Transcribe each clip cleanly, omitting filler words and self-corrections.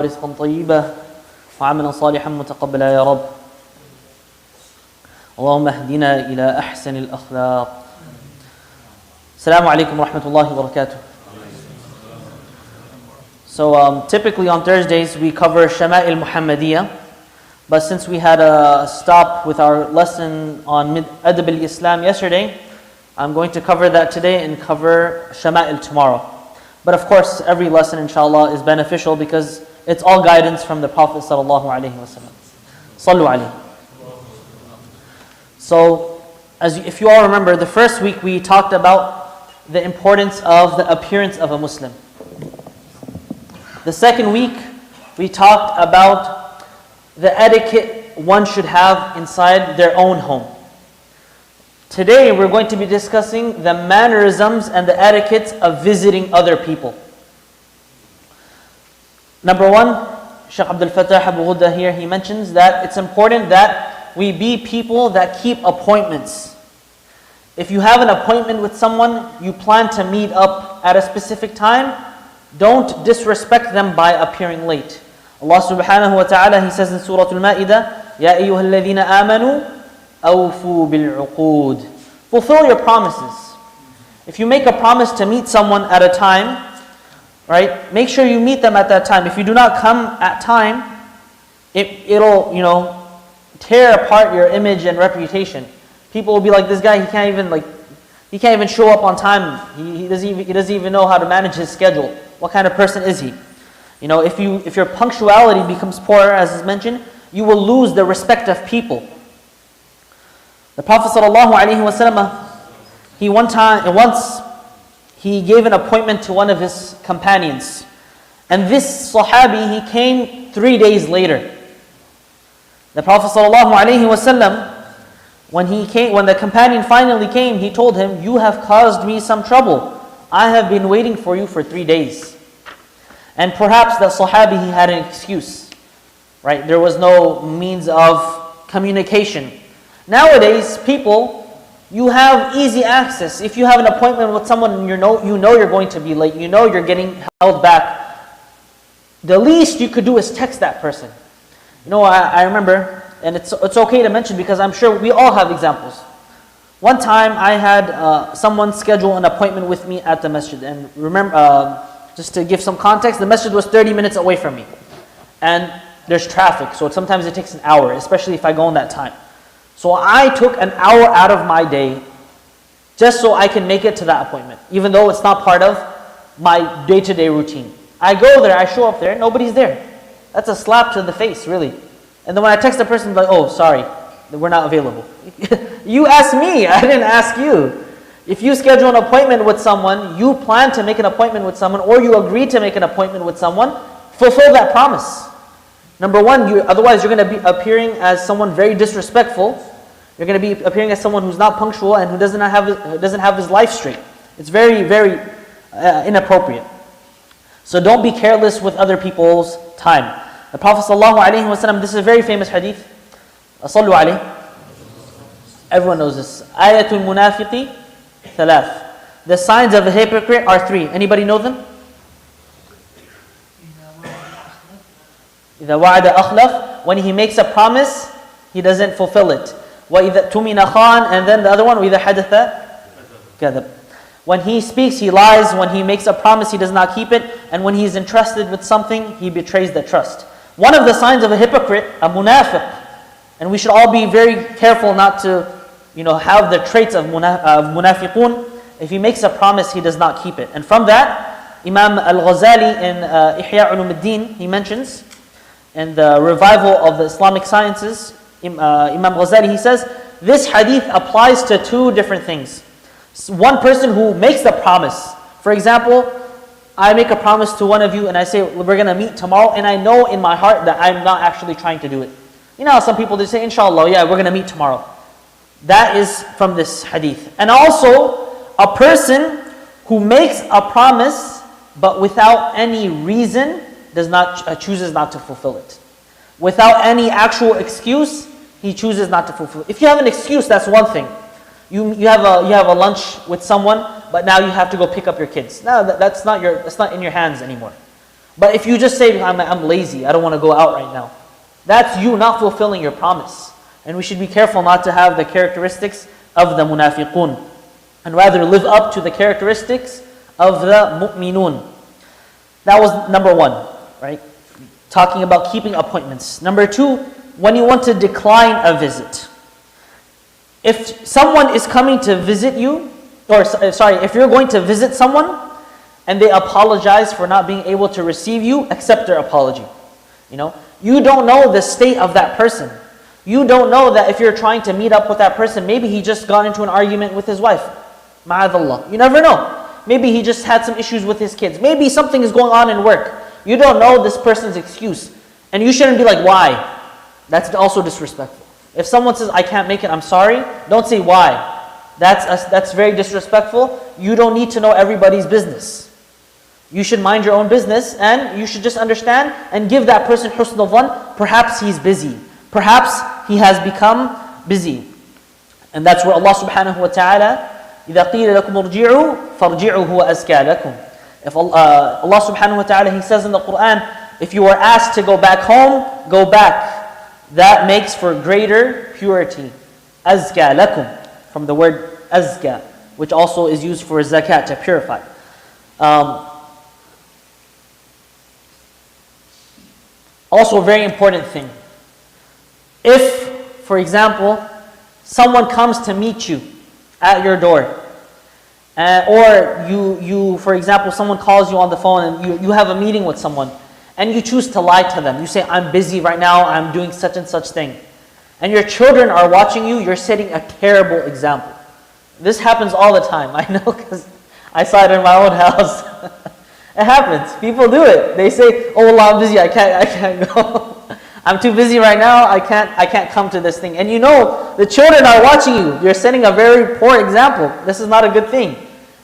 رزقا طيبا وعملا صالحا متقبلا يا رب. اللهم اهدنا إلى أحسن الأخلاق. Assalamu alaikum wa rahmatullahi wa barakatuh. So typically on Thursdays we cover Shama'il Muhammadiyah, but since we had a stop with our lesson on Adab al-Islam yesterday, I'm going to cover that today and cover Shama'il tomorrow. But of course every lesson inshallah is beneficial because it's all guidance from the Prophet sallallahu alaihi wasallam. Sallu alayhi. So if you all remember, the first week we talked about the importance of the appearance of a Muslim. The second week we talked about the etiquette one should have inside their own home. Today we're going to be discussing the mannerisms and the etiquettes of visiting other people. Number one, Shaykh Abdul Fattah Abu Ghudda here, he mentions that it's important that we be people that keep appointments. If you have an appointment with someone, you plan to meet up at a specific time, don't disrespect them by appearing late. Allah subhanahu wa ta'ala, He says in Surah Al-Ma'idah, Ya ayyuha alladhina amanu, awfu bil-uqood. Fulfill your promises. If you make a promise to meet someone at a time, right, make sure you meet them at that time. If you do not come at time, it'll tear apart your image and reputation. People will be like, this guy, he can't even show up on time. He doesn't even know how to manage his schedule. What kind of person is he? If your punctuality becomes poor, as is mentioned, you will lose the respect of people. The Prophet ﷺ, he gave an appointment to one of his companions. And this Sahabi, he came 3 days later. The Prophet ﷺ, when the companion finally came, he told him, you have caused me some trouble. I have been waiting for you for 3 days. And perhaps that Sahabi, he had an excuse. Right? There was no means of communication. Nowadays, people, you have easy access. If you have an appointment with someone and you know you're going to be late, you're getting held back, the least you could do is text that person. I remember, and it's okay to mention because I'm sure we all have examples. One time I had someone schedule an appointment with me at the masjid, and remember, just to give some context, the masjid was 30 minutes away from me, and there's traffic, so sometimes it takes an hour, especially if I go in that time. So I took an hour out of my day just so I can make it to that appointment, even though it's not part of my day-to-day routine. I go there, I show up there, nobody's there. That's a slap to the face, really. And then when I text the person, like, oh, sorry, we're not available. You asked me, I didn't ask you. If you schedule an appointment with someone, you plan to make an appointment with someone, or you agree to make an appointment with someone, fulfill that promise. Number one, otherwise you're going to be appearing as someone very disrespectful. You're going to be appearing as someone who's not punctual and who doesn't have his life straight. It's very, very inappropriate. So don't be careless with other people's time. The Prophet ﷺ, this is a very famous hadith. Sallu alayhi. Everyone knows this. Ayatul munafiqi thalath. The signs of a hypocrite are 3. Anybody know them? إِذَا وَعَدَ أَخْلَفَ. When he makes a promise, he doesn't fulfill it. وَإِذَا تُمِنَ خَانَ. And then the other one, وَإِذَا حَدَثَ كَذَبَ. When he speaks, he lies. When he makes a promise, he does not keep it. And when he is entrusted with something, he betrays the trust. One of the signs of a hypocrite, a munafiq, and we should all be very careful not to have the traits of munafiqun. If he makes a promise, he does not keep it. And from that, Imam al-Ghazali in Ihya Ulumuddin, he mentions, in the revival of the Islamic sciences, Imam Ghazali, he says, this hadith applies to 2 different things. One person who makes the promise. For example, I make a promise to one of you and I say, we're going to meet tomorrow, and I know in my heart that I'm not actually trying to do it. Some people, they say, inshallah, yeah, we're going to meet tomorrow. That is from this hadith. And also, a person who makes a promise, but without any reason, chooses not to fulfill it. Without any actual excuse, he chooses not to fulfill it. If you have an excuse, that's one thing. You have a lunch with someone, but now you have to go pick up your kids. No, that's not in your hands anymore. But if you just say, I'm lazy, I don't want to go out right now, that's you not fulfilling your promise. And we should be careful not to have the characteristics of the munafiqun, and rather live up to the characteristics of the mu'minun. That was number one, right? Talking about keeping appointments. Number two, when you want to decline a visit. If someone is coming to visit you, if you're going to visit someone and they apologize for not being able to receive you, accept their apology. You don't know the state of that person. You don't know that if you're trying to meet up with that person, maybe he just got into an argument with his wife. Ma'adallah. You never know. Maybe he just had some issues with his kids. Maybe something is going on in work. You don't know this person's excuse. And you shouldn't be like, why? That's also disrespectful. If someone says, I can't make it, I'm sorry, don't say why. That's very disrespectful. You don't need to know everybody's business. You should mind your own business, and you should just understand and give that person husn al-dhan. Perhaps he's busy. Perhaps he has become busy. And that's where Allah subhanahu wa ta'ala, إِذَا قِيلَ لَكُمُ ارْجِعُوا فَارْجِعُوا هُوَ أَزْكَى لَكُمْ. If Allah subhanahu wa ta'ala, He says in the Quran, if you are asked to go back home, go back. That makes for greater purity. أَزْكَى لَكُمْ, from the word أَزْكَى, which also is used for zakat, to purify. Also a very important thing. If, for example, someone comes to meet you at your door, or you, for example, someone calls you on the phone and you have a meeting with someone, and you choose to lie to them. You say, I'm busy right now, I'm doing such and such thing. And your children are watching you, you're setting a terrible example. This happens all the time. I know because I saw it in my own house. It happens. People do it. They say, oh Allah, I'm busy, I can't go. I'm too busy right now, I can't come to this thing. And you know, the children are watching you. You're setting a very poor example. This is not a good thing.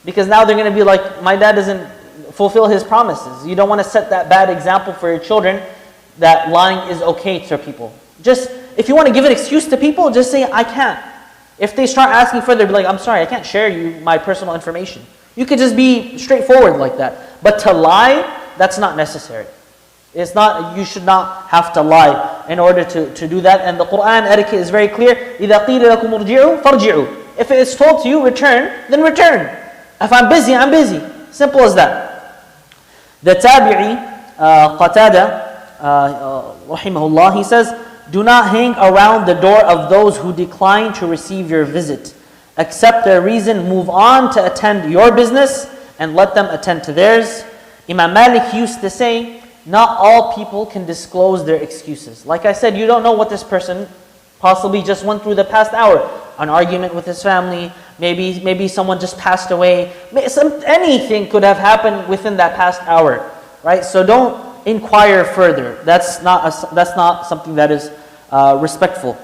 Because now they're going to be like, my dad doesn't fulfill his promises. You don't want to set that bad example for your children, that lying is okay to people. Just, if you want to give an excuse to people, just say, I can't. If they start asking further, be like, I'm sorry, I can't share you my personal information. You could just be straightforward like that. But to lie, that's not necessary. It's not, you should not have to lie in order to do that. And the Quran etiquette is very clear. إِذَا قِيلَ لَكُمُ ارْجِعُوا فَارْجِعُوا. If it is told to you, return, then return. If I'm busy, I'm busy. Simple as that. The Tabi'i, Qatada, rahimahullah, he says, do not hang around the door of those who decline to receive your visit. Accept their reason, move on to attend your business, and let them attend to theirs. Imam Malik used to say, not all people can disclose their excuses. Like I said, you don't know what this person possibly just went through the past hour. An argument with his family, maybe someone just passed away. Anything could have happened within that past hour, right? So don't inquire further. That's not something that is respectful.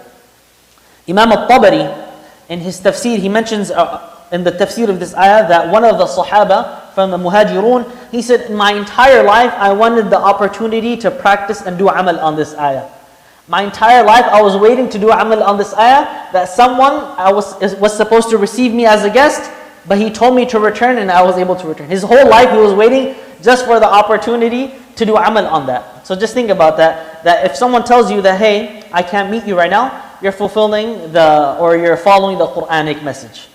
Imam al-Tabari, in his tafsir, he mentions in the tafsir of this ayah that one of the Sahaba from the Muhajirun, he said, in my entire life, I wanted the opportunity to practice and do amal on this ayah. My entire life, I was waiting to do amal on this ayah, that someone was supposed to receive me as a guest, but he told me to return and I was able to return. His whole life, he was waiting just for the opportunity to do amal on that. So just think about that if someone tells you that, hey, I can't meet you right now, you're fulfilling you're following the Quranic message.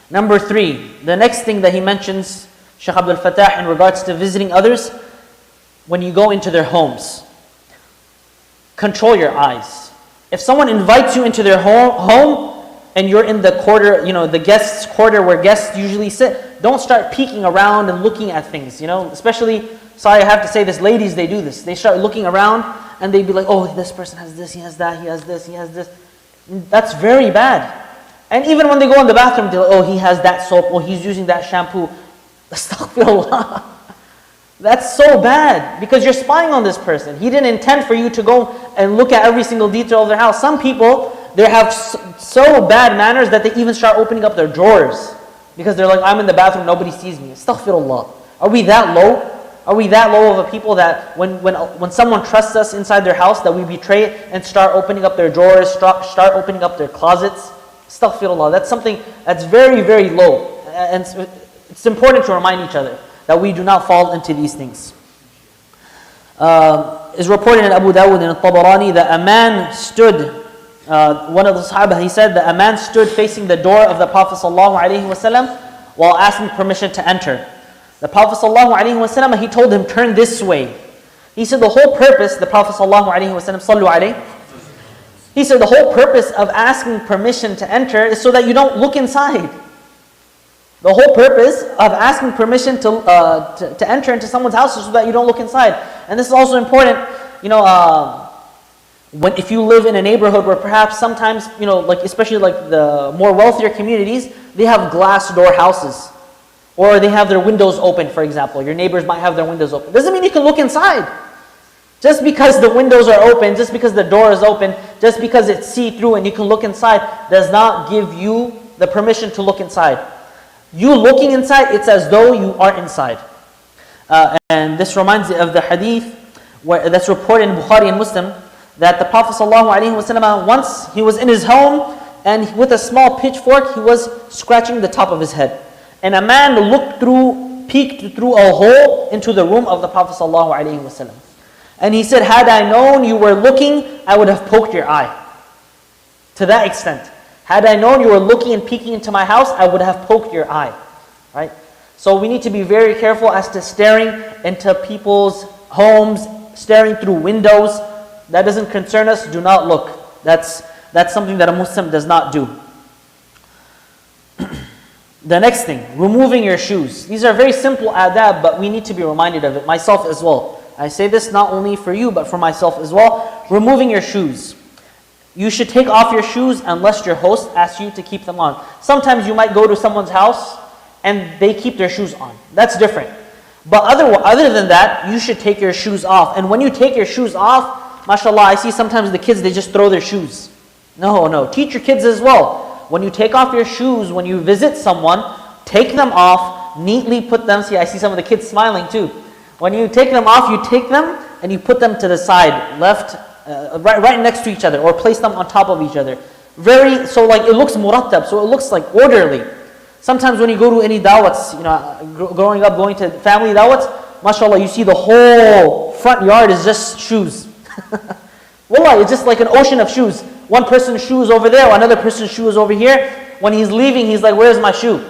Number 3, the next thing that he mentions, Shaykh Abdul Fattah, in regards to visiting others, when you go into their homes, control your eyes. If someone invites you into their home and you're in the quarter, the guests' quarter where guests usually sit, don't start peeking around and looking at things, especially, sorry I have to say this, ladies, they do this. They start looking around and they be like, oh, this person has this, he has that, he has this, he has this. That's very bad. And even when they go in the bathroom, they're like, oh, he has that soap, oh, he's using that shampoo. Astaghfirullah. That's so bad, because you're spying on this person. He didn't intend for you to go and look at every single detail of their house. Some people, they have so bad manners that they even start opening up their drawers, because they're like, I'm in the bathroom, nobody sees me. Astaghfirullah. Are we that low? Are we that low of a people that when someone trusts us inside their house, that we betray it and start opening up their drawers, start opening up their closets? Astaghfirullah. That's something that's very, very low. And it's important to remind each other that we do not fall into these things. is reported in Abu Dawud and Tabarani that a man stood, one of the Sahaba, he said that a man stood facing the door of the Prophet ﷺ while asking permission to enter. The Prophet ﷺ, he told him, turn this way. He said the whole purpose, the Prophet ﷺ, sallu alayhi, he said the whole purpose of asking permission to enter is so that you don't look inside. The whole purpose of asking permission to enter into someone's house is so that you don't look inside. And this is also important, if you live in a neighborhood where perhaps sometimes, especially like the more wealthier communities, they have glass door houses. Or they have their windows open, for example. Your neighbors might have their windows open. Doesn't mean you can look inside. Just because the windows are open, just because the door is open, just because it's see-through and you can look inside, does not give you the permission to look inside. You looking inside, it's as though you are inside. And this reminds me of the hadith that's reported in Bukhari and Muslim, that the Prophet ﷺ, once he was in his home, and with a small pitchfork, he was scratching the top of his head. And a man peeked through a hole into the room of the Prophet ﷺ. And he said, had I known you were looking, I would have poked your eye. To that extent. Had I known you were looking and peeking into my house, I would have poked your eye. Right? So we need to be very careful as to staring into people's homes, staring through windows. That doesn't concern us. Do not look. That's something that a Muslim does not do. The next thing, removing your shoes. These are very simple adab, but we need to be reminded of it, myself as well. I say this not only for you, but for myself as well. Removing your shoes. You should take off your shoes unless your host asks you to keep them on. Sometimes you might go to someone's house and they keep their shoes on. That's different. But other than that, you should take your shoes off. And when you take your shoes off, mashallah, I see sometimes the kids, they just throw their shoes. No. Teach your kids as well. When you take off your shoes, when you visit someone, take them off, neatly put them. See, I see some of the kids smiling too. When you take them off, you take them and you put them to the side, right next to each other, or place them on top of each other. So like it looks murattab, so it looks like orderly. Sometimes when you go to any dawats, growing up, going to family dawats, mashallah, you see the whole front yard is just shoes. Wallah, it's just like an ocean of shoes. One person's shoe is over there, another person's shoe is over here. When he's leaving, he's like, where's my shoe?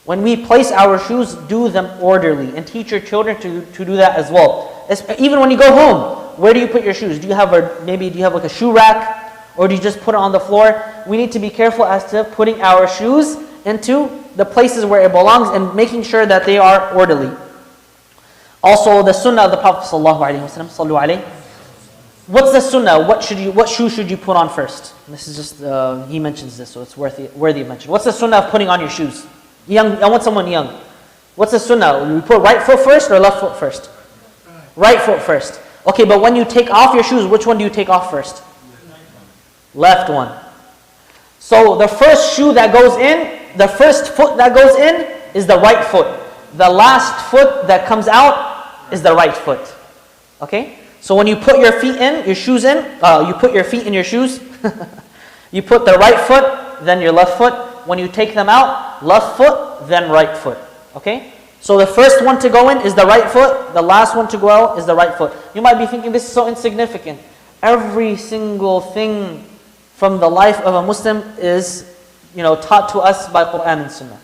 When we place our shoes, do them orderly. And teach your children to do that as well. Even when you go home, where do you put your shoes? Do you have like a shoe rack? Or do you just put it on the floor? We need to be careful as to putting our shoes into the places where it belongs and making sure that they are orderly. Also, the sunnah of the Prophet ﷺ, sallu alayhi. What's the sunnah? What shoe should you put on first? This is just, he mentions this, so it's worthy of mention. What's the sunnah of putting on your shoes? I want someone young. What's the sunnah? You put right foot first or left foot first? Right foot first. Okay, but when you take off your shoes, which one do you take off first? Left one. So the first shoe that goes in, the first foot that goes in is the right foot. The last foot that comes out is the right foot. Okay? So when you put your feet in, your shoes in, you put your feet in your shoes, you put the right foot, then your left foot. When you take them out, left foot, then right foot. Okay? So the first one to go in is the right foot, the last one to go out is the right foot. You might be thinking this is so insignificant. Every single thing from the life of a Muslim is, taught to us by Quran and Sunnah.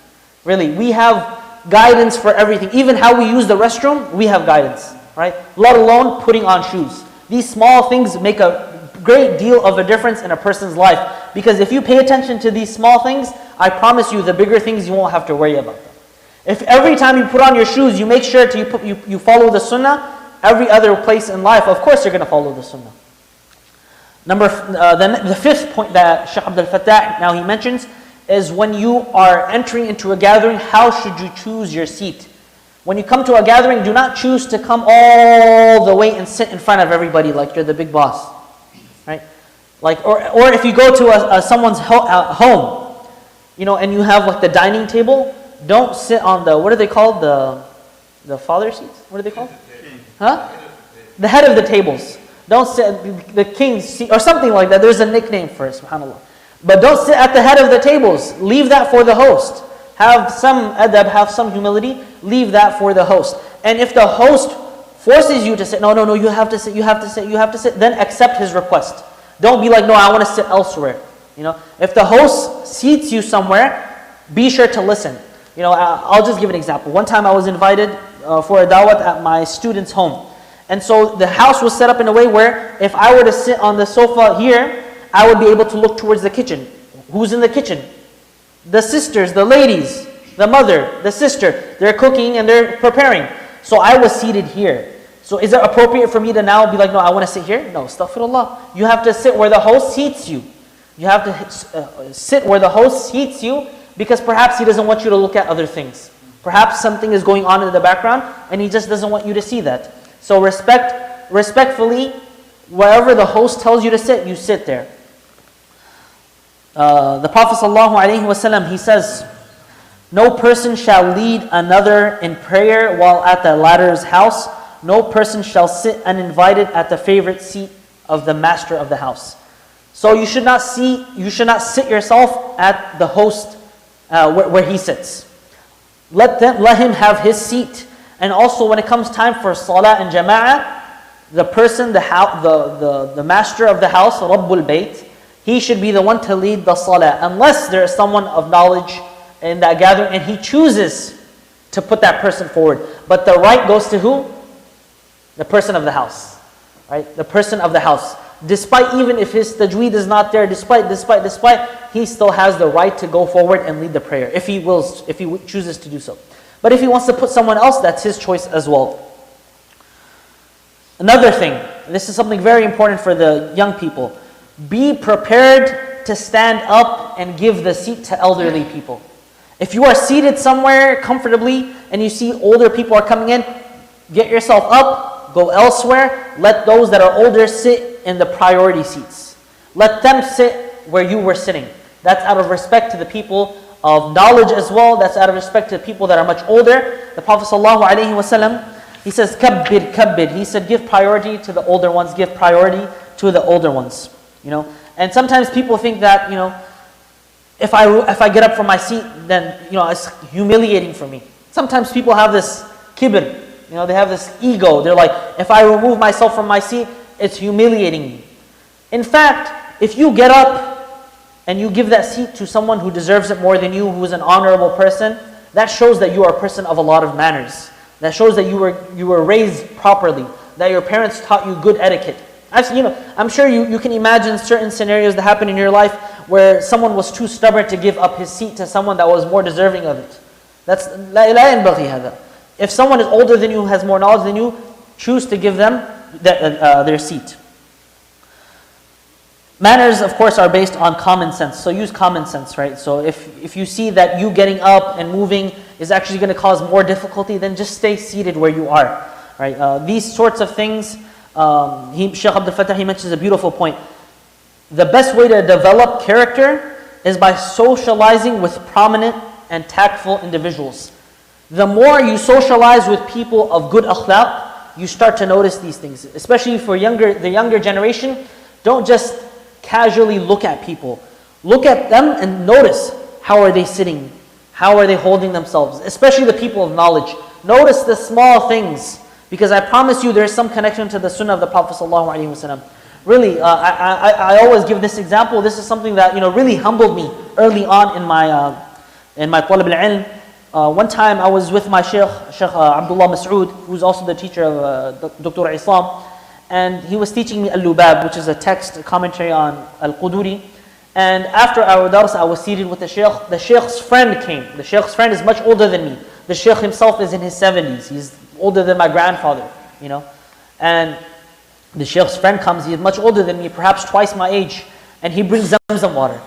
Really, we have guidance for everything. Even how we use the restroom, we have guidance. Right? Let alone putting on shoes. These small things make a great deal of a difference in a person's life. Because if you pay attention to these small things, I promise you the bigger things you won't have to worry about them. If every time you put on your shoes, you make sure you follow the sunnah, every other place in life, of course you're going to follow the sunnah. The fifth point that Shaykh Abdul Fattah now he mentions is when you are entering into a gathering, how should you choose your seat? When you come to a gathering, do not choose to come all the way and sit in front of everybody like you're the big boss, right? Or if you go to someone's home, and you have like the dining table, don't sit on what are they called? The father seats? What are they called? Huh? The head of the tables. Don't sit the king's seat or something like that. There's a nickname for it, subhanAllah. But don't sit at the head of the tables. Leave that for the host. Have some adab, have some humility. Leave that for the host. And if the host forces you to sit, no, you have to sit, you have to sit, you have to sit, then accept his request. Don't be like, no, I want to sit elsewhere. If the host seats you somewhere, be sure to listen. I'll just give an example. One time I was invited for a dawat at my student's home. And so the house was set up in a way where if I were to sit on the sofa here, I would be able to look towards the kitchen. Who's in the kitchen? The sisters, the ladies, the mother, the sister. They're cooking and they're preparing. So I was seated here. So is it appropriate for me to now be like, no, I want to sit here? No, astaghfirullah. You have to sit where the host seats you. You have to sit where the host seats you, because perhaps he doesn't want you to look at other things. Perhaps something is going on in the background and he just doesn't want you to see that. So respectfully, wherever the host tells you to sit, you sit there. The Prophet ﷺ, he says, no person shall lead another in prayer while at the latter's house. No person shall sit uninvited at the favorite seat of the master of the house. So you should not sit yourself at the host where he sits. Let him have his seat. And also when it comes time for salah and jama'ah, the person, the master of the house, Rabbul Bayt, he should be the one to lead the salah, unless there is someone of knowledge in that gathering and he chooses to put that person forward. But the right goes to who? The person of the house. Right? The person of the house. Despite even if his tajweed is not there, despite, he still has the right to go forward and lead the prayer, if he chooses to do so. But if he wants to put someone else, that's his choice as well. Another thing, this is something very important for the young people. Be prepared to stand up and give the seat to elderly people. If you are seated somewhere comfortably and you see older people are coming in, get yourself up, go elsewhere. Let those that are older sit in the priority seats. Let them sit where you were sitting. That's out of respect to the people of knowledge as well. That's out of respect to the people that are much older. The Prophet ﷺ, he says, kabbir, kabbir. He said, give priority to the older ones, give priority to the older ones. And sometimes people think that, if I get up from my seat, then, it's humiliating for me. Sometimes people have this kibr, they have this ego. They're like, if I remove myself from my seat, it's humiliating me. In fact, if you get up and you give that seat to someone who deserves it more than you, who is an honorable person, that shows that you are a person of a lot of manners. That shows that you were raised properly, that your parents taught you good etiquette. I'm sure you can imagine certain scenarios that happen in your life where someone was too stubborn to give up his seat to someone that was more deserving of it. That's لا ينبغي هذا. If someone is older than you, has more knowledge than you, choose to give them their seat. Manners, of course, are based on common sense. So use common sense, right? So if you see that you getting up and moving is actually going to cause more difficulty, then just stay seated where you are, right? These sorts of things, Shaykh Abdul Fattah, he mentions a beautiful point. The best way to develop character is by socializing with prominent and tactful individuals. The more you socialize with people of good akhlaq, you start to notice these things. Especially for the younger generation, don't just casually look at people. Look at them and notice, how are they sitting? How are they holding themselves? Especially the people of knowledge. Notice the small things, because I promise you there's some connection to the sunnah of the Prophet ﷺ. Really, I always give this example. This is something that really humbled me early on in my talab al-ilm. One time I was with my Shaykh Abdullah Mas'ud, who's also the teacher of Dr. Islam, and he was teaching me Al-Lubab, which is a text, a commentary on Al-Quduri. And after our dars, I was seated with the Shaykh. The Shaykh's friend came. The Shaykh's friend is much older than me. The Shaykh himself is in his 70s. He's older than my grandfather, And the Shaykh's friend comes, he's much older than me, perhaps twice my age, and he brings Zamzam water.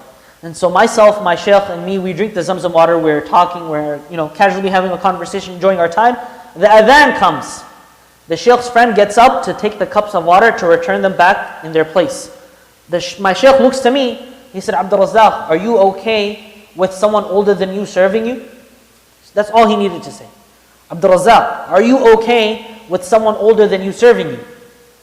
And so myself, my Shaykh, and me, we drink the Zamzam water, we're talking, we're casually having a conversation, enjoying our time. The adhan comes. The Shaykh's friend gets up to take the cups of water to return them back in their place. My Shaykh looks to me, he said, AbdulRazzak, are you okay with someone older than you serving you? That's all he needed to say. AbdulRazzak, are you okay with someone older than you serving you?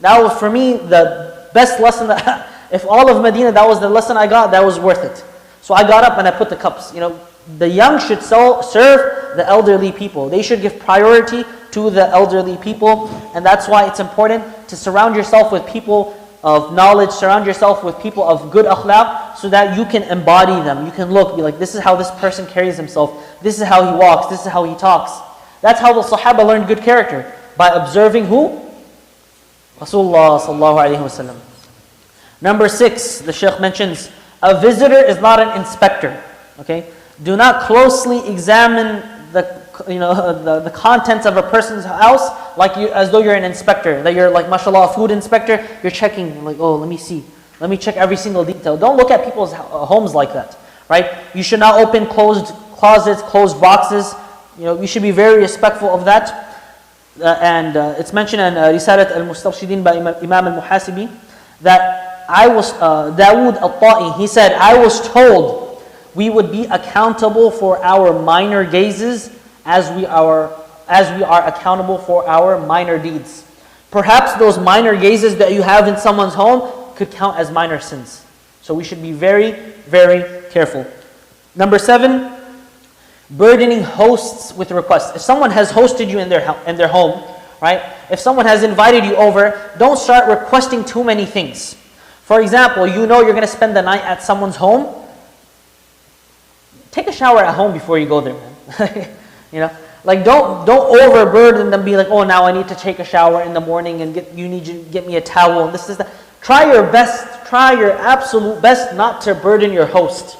That was for me the best lesson that, if all of Medina, that was the lesson I got, that was worth it. So I got up and I put the cups. The young should serve the elderly people. They should give priority to the elderly people. And that's why it's important to surround yourself with people of knowledge, surround yourself with people of good akhlaq, so that you can embody them. You can look, be like, this is how this person carries himself, this is how he walks, this is how he talks. That's how the Sahaba learned good character, by observing who? Rasulullah sallallahu alaihi wasallam. Number 6, the Shaykh mentions, a visitor is not an inspector. Okay? Do not closely examine the contents of a person's house as though you're an inspector, that you're like, mashallah, a food inspector. You're checking, like, oh, let me see, let me check every single detail. Don't look at people's homes like that, right? You should not open closed closets, closed boxes. You should be very respectful of that. And it's mentioned in Risalat al-Mustarshidin by Imam al-Muhasibi that Dawood al-Ta'i, he said, I was told we would be accountable for our minor gazes as we are accountable for our minor deeds. Perhaps those minor gazes that you have in someone's home could count as minor sins. So we should be very, very careful. Number 7, burdening hosts with requests. If someone has hosted you in their home, right? If someone has invited you over, don't start requesting too many things. For example, you're going to spend the night at someone's home. Take a shower at home before you go there, man. Like don't overburden them. Be like, oh, now I need to take a shower in the morning and you need to get me a towel and this is that. Try your best. Try your absolute best not to burden your host.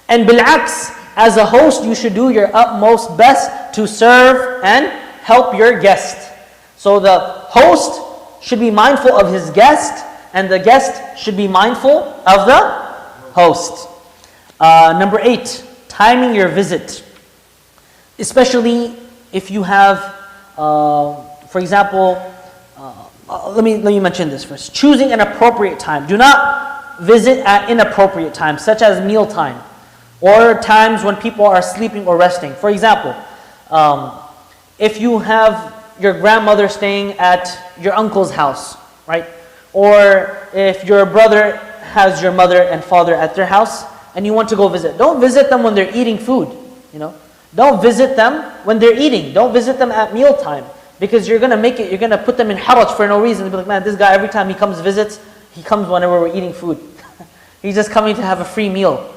And bil'aks, as a host, you should do your utmost best to serve and help your guest. So the host should be mindful of his guest, and the guest should be mindful of the host. Number 8, timing your visit. Especially if you have, for example, let me mention this first. Choosing an appropriate time. Do not visit at inappropriate times, such as meal time, or times when people are sleeping or resting. For example, if you have your grandmother staying at your uncle's house, right? Or if your brother has your mother and father at their house and you want to go visit, don't visit them when they're eating food, Don't visit them when they're eating. Don't visit them at mealtime, because you're going to put them in haraj for no reason. Be like, man, this guy, every time he comes visits, he comes whenever we're eating food. He's just coming to have a free meal.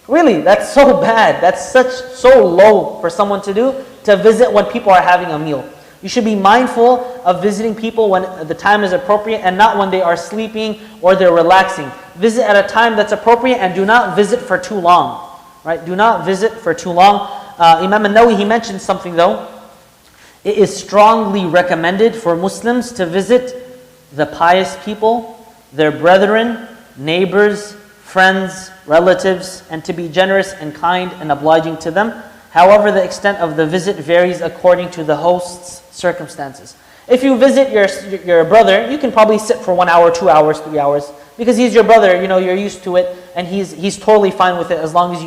Really, that's so bad. That's so low for someone to do, to visit when people are having a meal. You should be mindful of visiting people when the time is appropriate and not when they are sleeping or they're relaxing. Visit at a time that's appropriate and do not visit for too long. Right? Do not visit for too long. Imam al-Nawawi, he mentioned something though. It is strongly recommended for Muslims to visit the pious people, their brethren, neighbors, friends, relatives, and to be generous and kind and obliging to them. However, the extent of the visit varies according to the host's circumstances. If you visit your brother, you can probably sit for 1 hour, 2 hours, 3 hours, because he's your brother, you're used to it, and he's totally fine with it as long as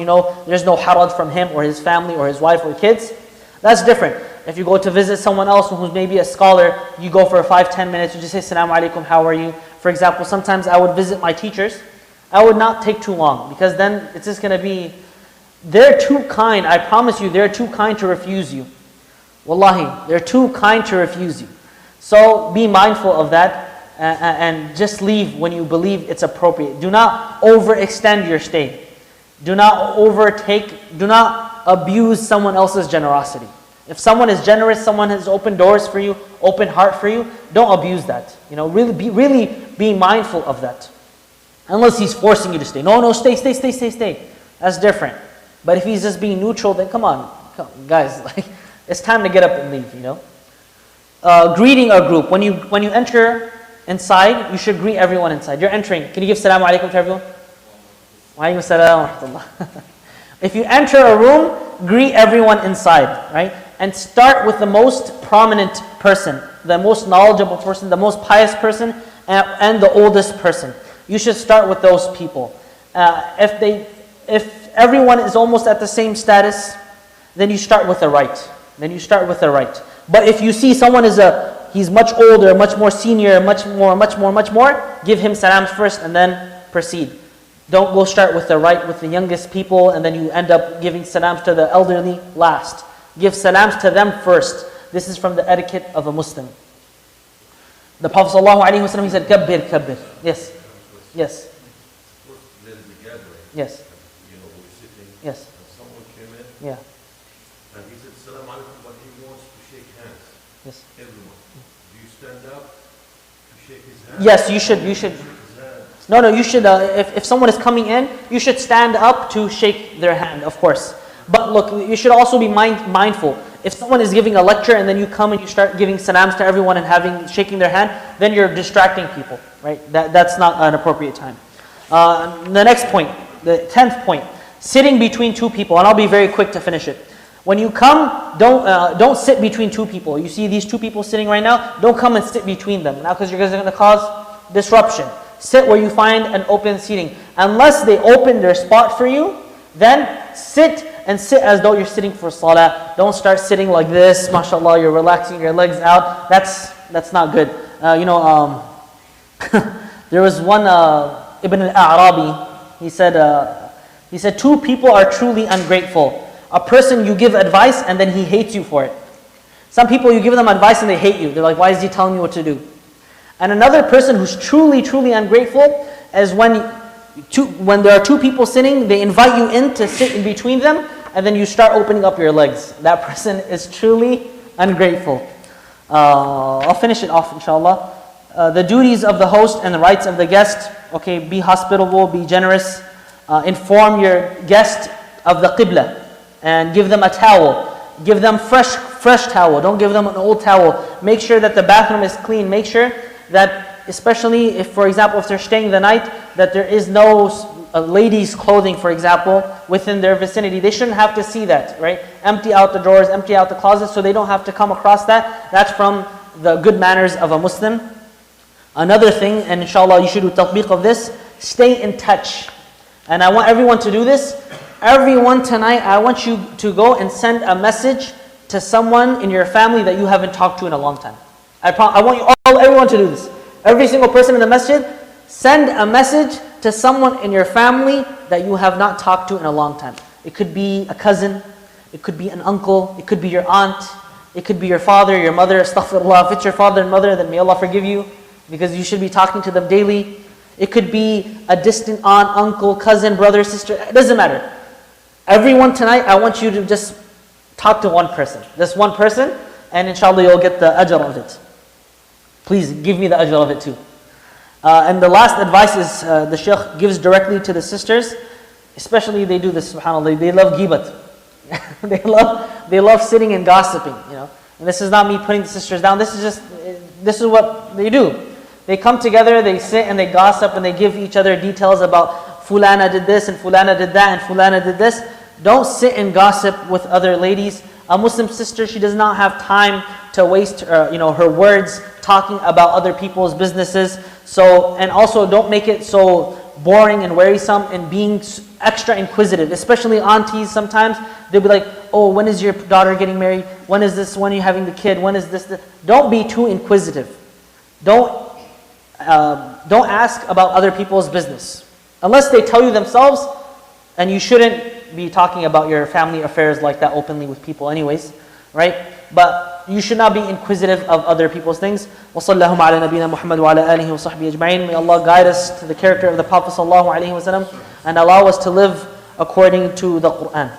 there's no haraj from him or his family or his wife or kids. That's different. If you go to visit someone else who's maybe a scholar, you go for 5-10 minutes, you just say, Assalamu alaikum, how are you? For example, sometimes I would visit my teachers. I would not take too long, because then it's just going to be, they're too kind. I promise you, they're too kind to refuse you. Wallahi, they're too kind to refuse you. So be mindful of that and just leave when you believe it's appropriate. Do not overextend your stay. Do not abuse someone else's generosity. If someone is generous, someone has opened doors for you, open heart for you, don't abuse that. Really be mindful of that. Unless he's forcing you to stay. No, stay. That's different. But if he's just being neutral, then come on guys, it's time to get up and leave, Greeting a group. When you enter inside, you should greet everyone inside. You're entering. Can you give salamu alaikum to everyone? Wa alaikum salam wa rahmatullah. If you enter a room, greet everyone inside, right? And start with the most prominent person, the most knowledgeable person, the most pious person, and the oldest person. You should start with those people. If everyone is almost at the same status, then you start with the right. But if you see someone he's much older, much more senior, much more, give him salams first and then proceed. Don't go start with the right, with the youngest people, and then you end up giving salams to the elderly last. Give salams to them first. this is from the etiquette of a Muslim. The Prophet ﷺ, he said, Kabbir, kabbir. Yes. Yes. There is a gathering. Yes. We're sitting. Yes. And someone came in. Yeah. And he said, Salaam alaikum, but he wants to shake hands. Yes. Everyone. Do you stand up to shake his hand? Yes, you should. You should. No, you should. If someone is coming in, you should stand up to shake their hand, of course. But look, you should also be mindful. If someone is giving a lecture and then you come and you start giving salams to everyone and shaking their hand, then you're distracting people, right? That's not an appropriate time. The next point, the 10th point, sitting between two people, and I'll be very quick to finish it. When you come, don't sit between two people. You see these two people sitting right now, don't come and sit between them. Now, because you're going to cause disruption. Sit where you find an open seating. Unless they open their spot for you, then sit as though you're sitting for salah. Don't start sitting like this, mashallah, you're relaxing your legs out. That's not good. There was one Ibn al-A'rabi, he said, two people are truly ungrateful. A person you give advice and then he hates you for it. Some people you give them advice and they hate you. They're like, why is he telling me what to do? And another person who's truly, truly ungrateful is when there are two people sitting, they invite you in to sit in between them, and then you start opening up your legs. That person is truly ungrateful. I'll finish it off, inshallah. The duties of the host and the rights of the guest. Okay, be hospitable, be generous. Inform your guest of the qibla and give them a towel. Give them fresh towel. Don't give them an old towel. Make sure that the bathroom is clean. Make sure that, especially if, for example, if they're staying the night, that there is no ladies' clothing, for example, within their vicinity. They shouldn't have to see that, right? Empty out the drawers, empty out the closets, so they don't have to come across that. That's from the good manners of a Muslim. Another thing, and inshallah you should do tatbiq of this, stay in touch. And I want everyone to do this. Everyone tonight, I want you to go and send a message to someone in your family that you haven't talked to in a long time. I want everyone to do this. Every single person in the masjid, send a message to someone in your family that you have not talked to in a long time. It could be a cousin, it could be an uncle, it could be your aunt, it could be your father, your mother, astaghfirullah. If it's your father and mother, then may Allah forgive you, because you should be talking to them daily. It could be a distant aunt, uncle, cousin, brother, sister, it doesn't matter. Everyone tonight, I want you to just talk to one person. Just one person, and inshallah you'll get the ajr of it. Please give me the ajr of it too. And the last advice is the Shaykh gives directly to the sisters. Especially they do this, subhanAllah, they love ghibat. they love sitting and gossiping, And this is not me putting the sisters down. This is what they do. They come together, they sit and they gossip and they give each other details about Fulana did this and Fulana did that and Fulana did this. Don't sit and gossip with other ladies. A Muslim sister, she does not have time to waste her words talking about other people's businesses. And also don't make it so boring and wearisome and being extra inquisitive. Especially aunties sometimes, they'll be like, oh, when is your daughter getting married? When is this? When are you having the kid? When is this? Don't be too inquisitive. Don't ask about other people's business. Unless they tell you themselves, and you shouldn't be talking about your family affairs like that openly with people anyways, right? But you should not be inquisitive of other people's things. وَصَلَّى اللَّهُ عَلَى نَبِينَا مُحَمَّدٍ وَعَلَى آلِهِ وَصَحْبِهِ أَجْمَعِينَ. May Allah guide us to the character of the Prophet sallallahu alaihi wasallam and allow us to live according to the Quran.